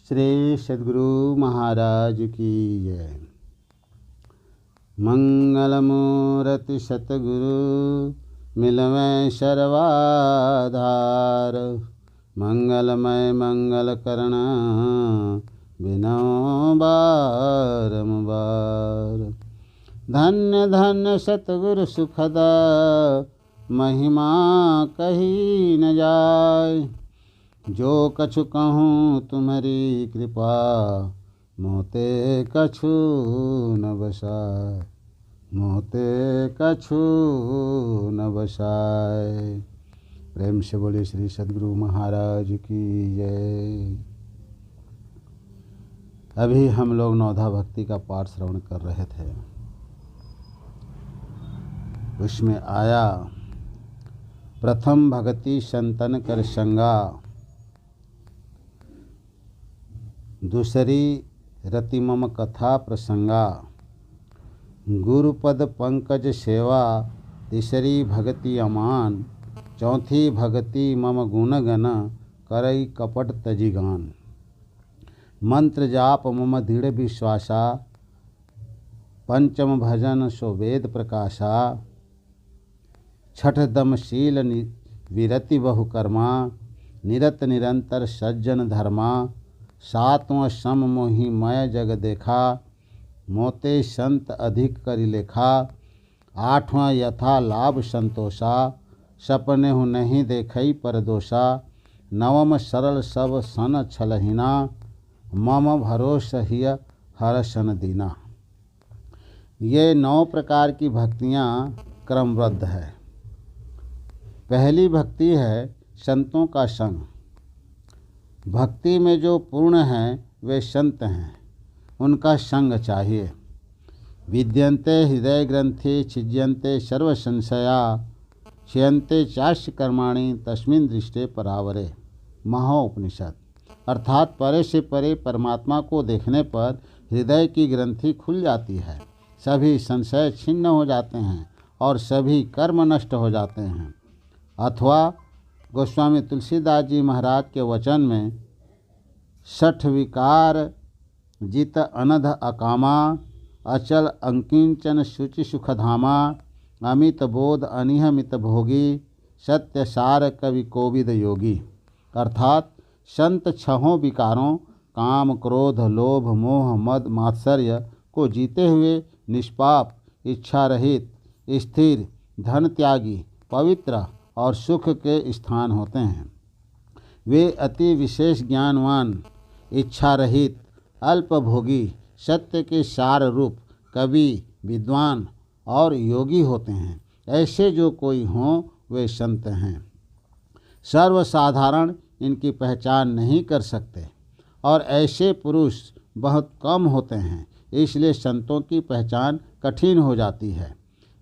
श्री सद्गुरु महाराज की जय। मंगलमूर्ति सतगुरु मिलवें सर्वाधार, मंगलमय मंगल करना बिनो बारंबार। धन्य धन्य सतगुरु सुखदा महिमा कही न जाय, जो कछु कहूँ तुम्हारी कृपा मोते कछु न बसाए, मोते कछु न बसाए। प्रेम से बोले श्री सद्गुरु महाराज की जय। अभी हम लोग नवधा भक्ति का पाठ श्रवण कर रहे थे। उसमें आया प्रथम भगति संतन कर संगा, दूसरी रति मम कथा प्रसंगा, गुरुपद पंकज सेवा, तीसरी भगति अमान, चौथी भगति मम गुण गण, करई कपट तजी गान। मंत्र जाप मम दृढ़ विश्वासा, पंचम भजन सो वेद प्रकाशा, छठ दमशील विरति बहुकर्मा, निरत निरंतर सज्जन धर्मा, सातवां सम मोहि मय जग देखा, मोते संत अधिक करि लेखा, आठवां यथा लाभ संतोषा, सपने हूँ नहीं देखई परदोषा, नवम सरल सब सन छलहिना, मम भरोस हिय हर सन दीना। ये 9 प्रकार की भक्तियाँ क्रमबद्ध है। पहली भक्ति है संतों का संग। भक्ति में जो पूर्ण हैं वे संत हैं, उनका संग चाहिए। विद्यन्ते हृदय ग्रंथि छिद्यन्ते सर्व संशया, क्षयन्ते चाष्य कर्माणि तस्मिन् दृष्टे परावरे। महाउपनिषद। अर्थात परे से परे परमात्मा को देखने पर हृदय की ग्रंथि खुल जाती है, सभी संशय छिन्न हो जाते हैं और सभी कर्म नष्ट हो जाते हैं। अथवा गोस्वामी तुलसीदास जी महाराज के वचन में 60 विकार जित अनध अकामा, अचल अंकिंचन शुचि सुखधामा, अमित बोध अनिहमित भोगी, सत्य सार कवि कोविद योगी। अर्थात संत 6 विकारों काम क्रोध लोभ मोह मद मात्सर्य को जीते हुए निष्पाप, इच्छा रहित, स्थिर, धन त्यागी, पवित्र और सुख के स्थान होते हैं। वे अति विशेष ज्ञानवान, इच्छा रहित, अल्पभोगी, सत्य के सार रूप, कवि, विद्वान और योगी होते हैं। ऐसे जो कोई हों वे संत हैं। सर्वसाधारण इनकी पहचान नहीं कर सकते और ऐसे पुरुष बहुत कम होते हैं, इसलिए संतों की पहचान कठिन हो जाती है।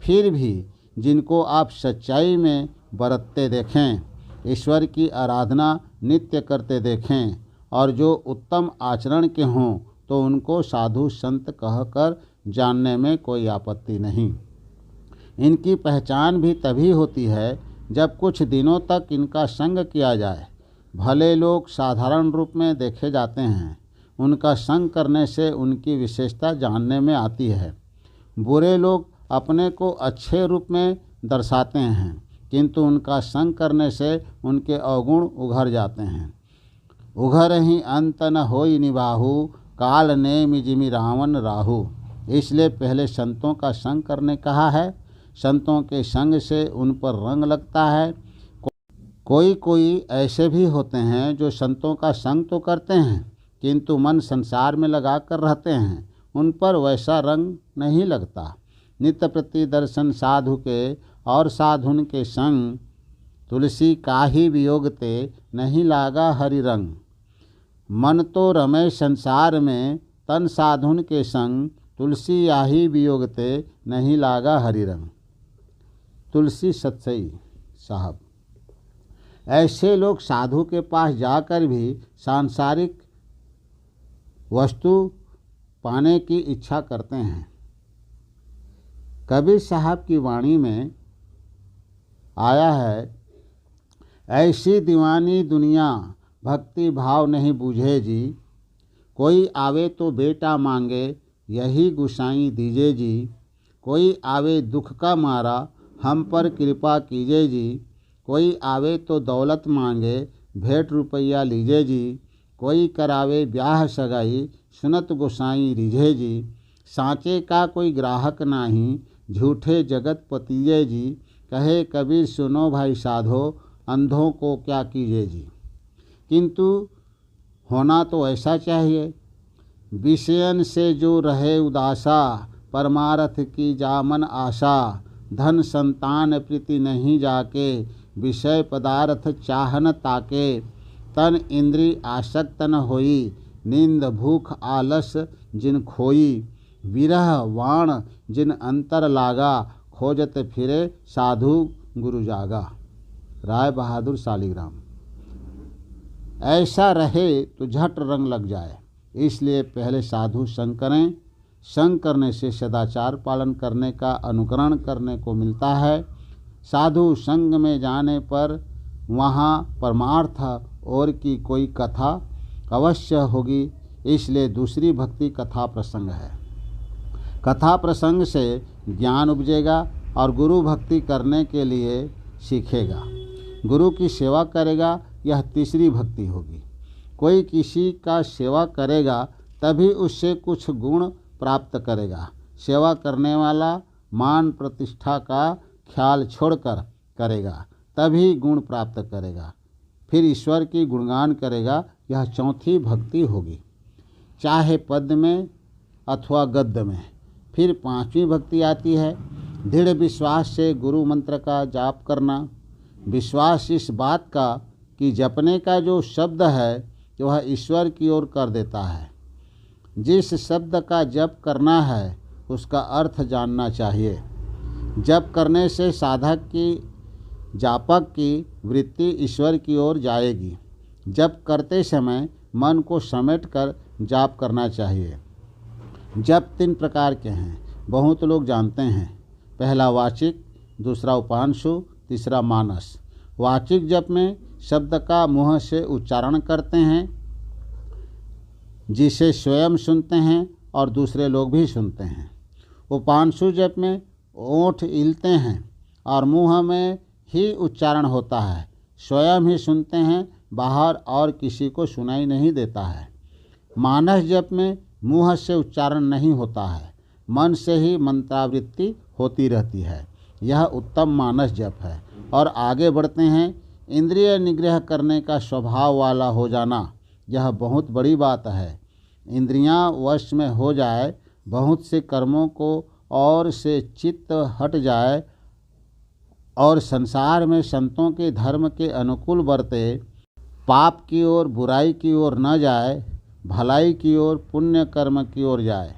फिर भी जिनको आप सच्चाई में बरतते देखें, ईश्वर की आराधना नित्य करते देखें और जो उत्तम आचरण के हों तो उनको साधु संत कहकर जानने में कोई आपत्ति नहीं। इनकी पहचान भी तभी होती है जब कुछ दिनों तक इनका संग किया जाए। भले लोग साधारण रूप में देखे जाते हैं, उनका संग करने से उनकी विशेषता जानने में आती है। बुरे लोग अपने को अच्छे रूप में दर्शाते हैं, किंतु उनका संग करने से उनके अवगुण उघर जाते हैं। उघर ही अंत न होई निबाहु, काल ने मिजिमि रावण राहु। इसलिए पहले संतों का संग करने कहा है। संतों के संग से उन पर रंग लगता है। कोई ऐसे भी होते हैं जो संतों का संग तो करते हैं किंतु मन संसार में लगा कर रहते हैं, उन पर वैसा रंग नहीं लगता। नित्य प्रति दर्शन साधु के और साधुन के संग, तुलसी काहि वियोगते नहीं लागा हरि रंग। मन तो रमे संसार में, तन साधुन के संग, तुलसी याही वियोगते नहीं लागा हरि रंग। तुलसी सतसई साहब। ऐसे लोग साधु के पास जाकर भी सांसारिक वस्तु पाने की इच्छा करते हैं। कबीर साहब की वाणी में आया है, ऐसी दीवानी दुनिया भक्ति भाव नहीं बूझे जी, कोई आवे तो बेटा मांगे, यही गुसाई दीजिए जी। कोई आवे दुख का मारा, हम पर कृपा कीजिए जी। कोई आवे तो दौलत मांगे, भेंट रुपया लीजिए जी। कोई करावे ब्याह सगाई, सुनत गोसाई रिझे जी। सांचे का कोई ग्राहक नाही, झूठे जगत पतीजे जी। कहे कबीर सुनो भाई साधो, अंधों को क्या कीजिए जी। किंतु होना तो ऐसा चाहिए, विषयन से जो रहे उदासा, परमार्थ की जामन आशा। धन संतान प्रीति नहीं जाके, विषय पदार्थ चाहन ताके। तन इंद्री आसक्त न होई, नींद भूख आलस जिन खोई। विरह वाण जिन अंतर लागा, खोजत फिरे साधु गुरु जागा। राय बहादुर शालिग्राम। ऐसा रहे तो झट रंग लग जाए, इसलिए पहले साधु संग करें। संग करने से सदाचार पालन करने का अनुकरण करने को मिलता है। साधु संग में जाने पर वहाँ परमार्थ और की कोई कथा अवश्य होगी, इसलिए दूसरी भक्ति कथा प्रसंग है। कथा प्रसंग से ज्ञान उपजेगा और गुरु भक्ति करने के लिए सीखेगा। गुरु की सेवा करेगा, यह तीसरी भक्ति होगी। कोई किसी का सेवा करेगा तभी उससे कुछ गुण प्राप्त करेगा। सेवा करने वाला मान प्रतिष्ठा का ख्याल छोड़कर करेगा, तभी गुण प्राप्त करेगा। फिर ईश्वर की गुणगान करेगा, यह चौथी भक्ति होगी, चाहे पद में अथवा गद्य में। फिर पांचवी भक्ति आती है, दृढ़ विश्वास से गुरु मंत्र का जाप करना। विश्वास इस बात का कि जपने का जो शब्द है वह ईश्वर की ओर कर देता है। जिस शब्द का जप करना है उसका अर्थ जानना चाहिए। जप करने से साधक की जापक की वृत्ति ईश्वर की ओर जाएगी। जप करते समय मन को समेट कर जाप करना चाहिए। जप 3 प्रकार के हैं, बहुत लोग जानते हैं। पहला वाचिक, दूसरा उपांशु, तीसरा मानस। वाचिक जप में शब्द का मुँह से उच्चारण करते हैं, जिसे स्वयं सुनते हैं और दूसरे लोग भी सुनते हैं। उपांशु जप में ओंठ हिलते हैं और मुँह में ही उच्चारण होता है, स्वयं ही सुनते हैं, बाहर और किसी को सुनाई नहीं देता है। मानस जप में मुँह से उच्चारण नहीं होता है, मन से ही मंत्रावृत्ति होती रहती है। यह उत्तम मानस जप है। और आगे बढ़ते हैं, इंद्रिय निग्रह करने का स्वभाव वाला हो जाना, यह बहुत बड़ी बात है। इंद्रियां वश में हो जाए, बहुत से कर्मों को और से चित्त हट जाए और संसार में संतों के धर्म के अनुकूल बरते, पाप की ओर बुराई की ओर न जाए, भलाई की ओर पुण्य कर्म की ओर जाए।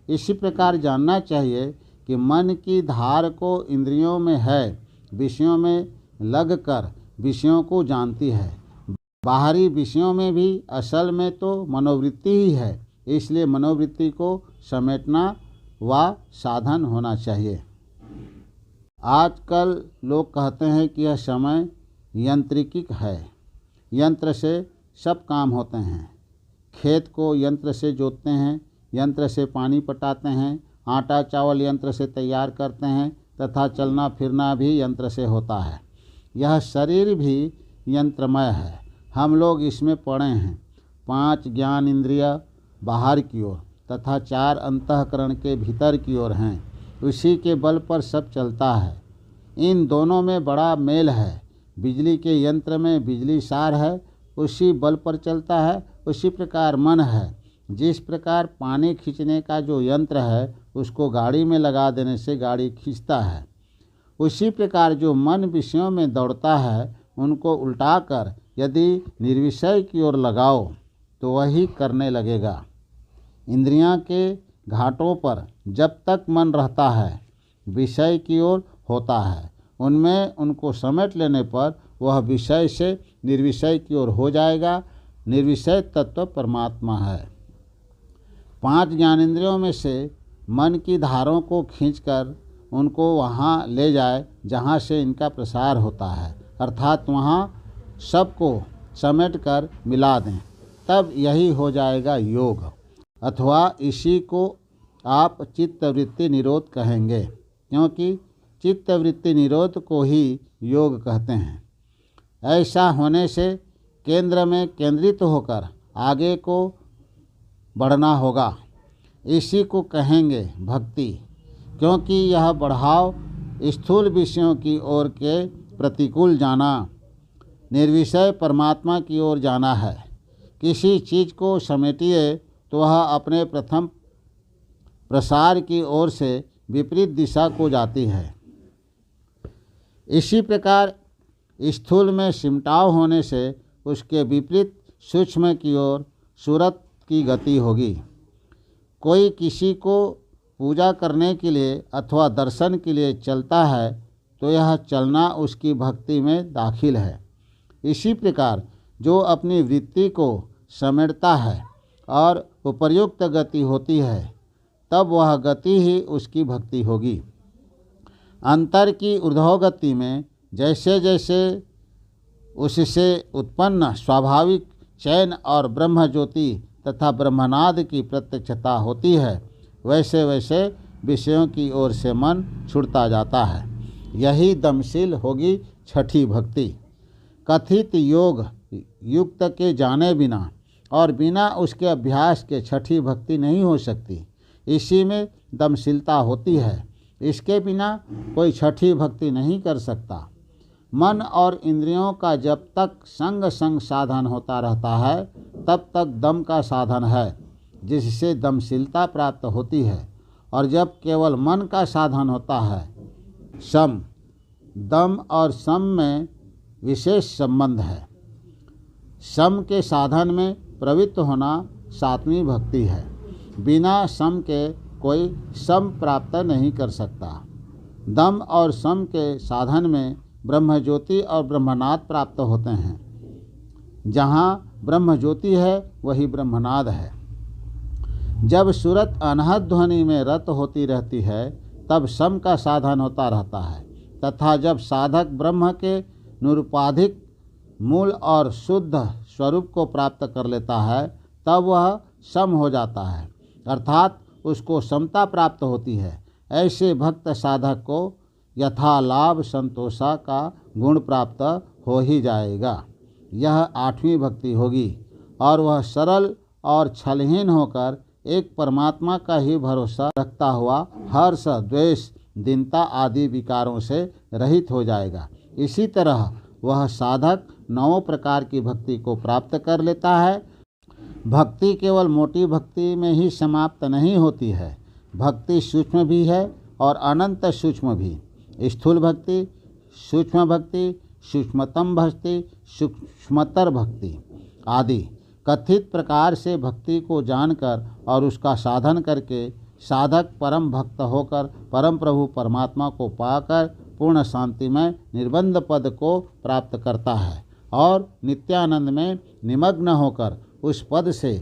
इसी प्रकार जानना चाहिए कि मन की धार को इंद्रियों में है, विषयों में लगकर विषयों को जानती है। बाहरी विषयों में भी असल में तो मनोवृत्ति ही है, इसलिए मनोवृत्ति को समेटना व साधन होना चाहिए। आजकल लोग कहते हैं कि यह समय यांत्रिक है, यंत्र से सब काम होते हैं। खेत को यंत्र से जोतते हैं, यंत्र से पानी पटाते हैं, आटा चावल यंत्र से तैयार करते हैं तथा चलना फिरना भी यंत्र से होता है। यह शरीर भी यंत्रमय है। हम लोग इसमें पड़े हैं। 5 ज्ञान इंद्रिय बाहर की ओर तथा 4 अंतःकरण के भीतर की ओर हैं। उसी के बल पर सब चलता है। इन दोनों में बड़ा मेल है। बिजली के यंत्र में बिजली सार है, उसी बल पर चलता है। उसी प्रकार मन है। जिस प्रकार पानी खींचने का जो यंत्र है उसको गाड़ी में लगा देने से गाड़ी खींचता है, उसी प्रकार जो मन विषयों में दौड़ता है उनको उल्टाकर यदि निर्विषय की ओर लगाओ तो वही करने लगेगा। इंद्रियां के घाटों पर जब तक मन रहता है विषय की ओर होता है, उनमें उनको समेट लेने पर वह विषय से निर्विषय की ओर हो जाएगा। निर्विषय तत्व परमात्मा है। 5 ज्ञानेंद्रियों में से मन की धारों को खींचकर उनको वहाँ ले जाए जहाँ से इनका प्रसार होता है, अर्थात वहाँ सबको समेट कर मिला दें। तब यही हो जाएगा योग, अथवा इसी को आप चित्तवृत्ति निरोध कहेंगे, क्योंकि चित्तवृत्ति निरोध को ही योग कहते हैं। ऐसा होने से केंद्र में केंद्रित होकर आगे को बढ़ना होगा। इसी को कहेंगे भक्ति, क्योंकि यह बढ़ाव स्थूल विषयों की ओर के प्रतिकूल जाना, निर्विषय परमात्मा की ओर जाना है। किसी चीज़ को समेटिए तो वह अपने प्रथम प्रसार की ओर से विपरीत दिशा को जाती है। इसी प्रकार स्थूल में सिमटाव होने से उसके विपरीत सूक्ष्म की ओर सूरत की गति होगी। कोई किसी को पूजा करने के लिए अथवा दर्शन के लिए चलता है तो यह चलना उसकी भक्ति में दाखिल है। इसी प्रकार जो अपनी वृत्ति को समेटता है और उपर्युक्त गति होती है, तब वह गति ही उसकी भक्ति होगी। अंतर की ऊर्ध्वगति में जैसे जैसे उससे उत्पन्न स्वाभाविक चैन और ब्रह्म ज्योति तथा ब्रह्मनाद की प्रत्यक्षता होती है, वैसे वैसे विषयों की ओर से मन छुड़ता जाता है। यही दमशील होगी छठी भक्ति। कथित योग युक्त के जाने बिना और बिना उसके अभ्यास के छठी भक्ति नहीं हो सकती। इसी में दमशीलता होती है। इसके बिना कोई छठी भक्ति नहीं कर सकता। मन और इंद्रियों का जब तक संग संग साधन होता रहता है, तब तक दम का साधन है, जिससे दमशीलता प्राप्त होती है। और जब केवल मन का साधन होता है, सम, दम और सम में विशेष संबंध है। सम के साधन में प्रवृत्त होना सातवीं भक्ति है। बिना सम के कोई सम प्राप्त नहीं कर सकता। दम और सम के साधन में ब्रह्म ज्योति और ब्रह्मनाद प्राप्त होते हैं। जहाँ ब्रह्म ज्योति है वही ब्रह्मनाद है। जब सूरत अनहद ध्वनि में रत होती रहती है, तब सम का साधन होता रहता है, तथा जब साधक ब्रह्म के निरुपाधिक मूल और शुद्ध स्वरूप को प्राप्त कर लेता है, तब वह सम हो जाता है, अर्थात उसको समता प्राप्त होती है। ऐसे भक्त साधक को यथा लाभ संतोषा का गुण प्राप्त हो ही जाएगा। यह आठवीं भक्ति होगी और वह सरल और छलहीन होकर एक परमात्मा का ही भरोसा रखता हुआ हर्ष, द्वेष, दीनता आदि विकारों से रहित हो जाएगा। इसी तरह वह साधक 9 प्रकार की भक्ति को प्राप्त कर लेता है। भक्ति केवल मोटी भक्ति में ही समाप्त नहीं होती है। भक्ति सूक्ष्म भी है और अनंत सूक्ष्म भी। स्थूल भक्ति, सूक्ष्म भक्ति, सूक्ष्मतम भक्ति, सूक्ष्मतर भक्ति आदि। कथित प्रकार से भक्ति को जानकर और उसका साधन करके साधक परम भक्त होकर परम प्रभु परमात्मा को पाकर पूर्ण शांति में निर्बंध पद को प्राप्त करता है और नित्यानंद में निमग्न होकर उस पद से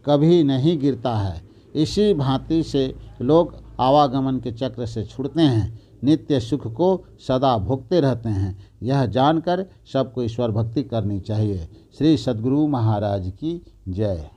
कभी नहीं गिरता है। इसी भांति से लोग आवागमन के चक्र से छूटते हैं, नित्य सुख को सदा भोगते रहते हैं। यह जानकर सबको ईश्वर भक्ति करनी चाहिए। श्री सद्गुरु महाराज की जय।